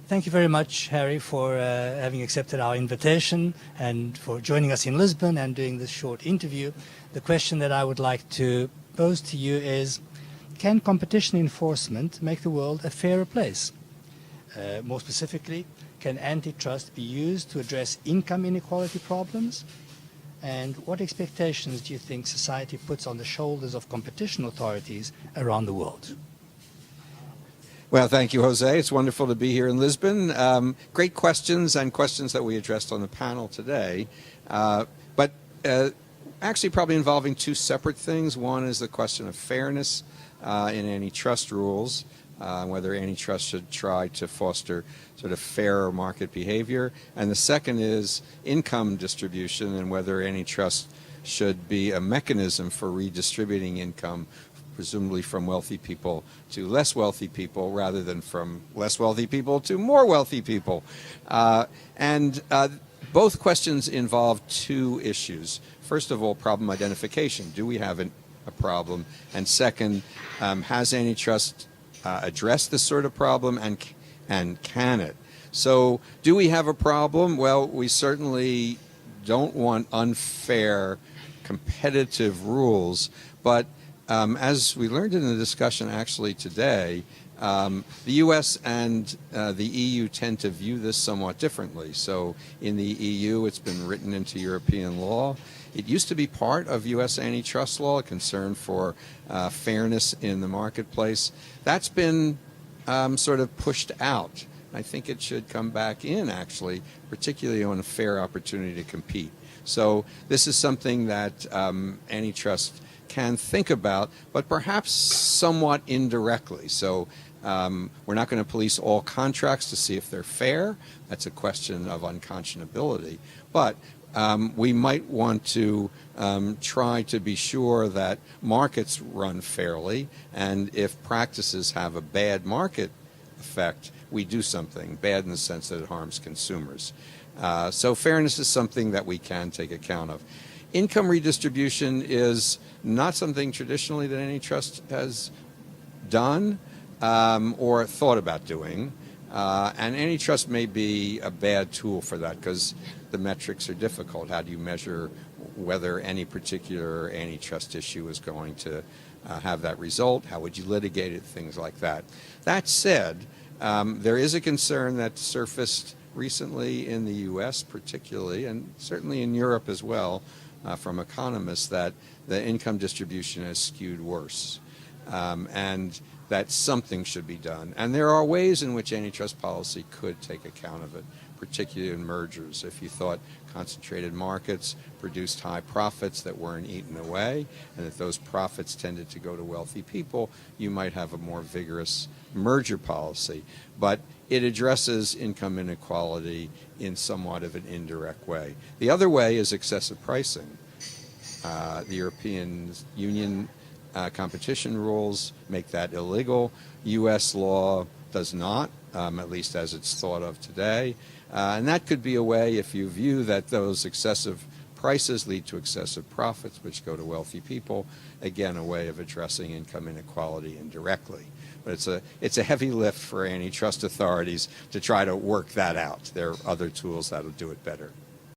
Thank you very much, Harry, for having accepted our invitation and for joining us in Lisbon and doing this short interview. The question that I would like to pose to you is, can competition enforcement make the world a fairer place? More specifically, can antitrust be used to address income inequality problems? And what expectations do you think society puts on the shoulders of competition authorities around the world? Well, thank you, Jose. It's wonderful to be here in Lisbon. Great questions and questions that we addressed on the panel today. But actually probably involving two separate things. One is the question of fairness in antitrust rules, whether antitrust should try to foster sort of fairer market behavior. And the second is income distribution and whether antitrust should be a mechanism for redistributing income, presumably from wealthy people to less wealthy people rather than from less wealthy people to more wealthy people. Both questions involve two issues. First of all, problem identification. Do we have a problem? And second, has antitrust addressed this sort of problem, and can it? So do we have a problem? Well, we certainly don't want unfair competitive rules, but as we learned in the discussion actually today, the U.S. and the EU tend to view this somewhat differently. So in the EU, it's been written into European law. It used to be part of U.S. antitrust law, a concern for fairness in the marketplace. That's been sort of pushed out. I think it should come back in, actually, particularly on a fair opportunity to compete. So this is something that antitrust can think about, but perhaps somewhat indirectly. So we're not going to police all contracts to see if they're fair. That's a question of unconscionability. But we might want to try to be sure that markets run fairly, and if practices have a bad market effect, we do something bad in the sense that it harms consumers. So fairness is something that we can take account of. Income redistribution is not something traditionally that antitrust has done or thought about doing. And antitrust may be a bad tool for that because the metrics are difficult. How do you measure whether any particular antitrust issue is going to have that result? How would you litigate it? Things like that. That said, there is a concern that surfaced recently in the U.S. particularly, and certainly in Europe as well, from economists, that the income distribution is skewed worse. And that something should be done. And there are ways in which antitrust policy could take account of it, particularly in mergers. If you thought concentrated markets produced high profits that weren't eaten away, and that those profits tended to go to wealthy people, you might have a more vigorous merger policy. But it addresses income inequality in somewhat of an indirect way. The other way is excessive pricing. The European Union competition rules make that illegal. U.S. law does not, at least as it's thought of today. And that could be a way, if you view that those excessive prices lead to excessive profits, which go to wealthy people, again, a way of addressing income inequality indirectly. But it's a heavy lift for antitrust authorities to try to work that out. There are other tools that'll do it better.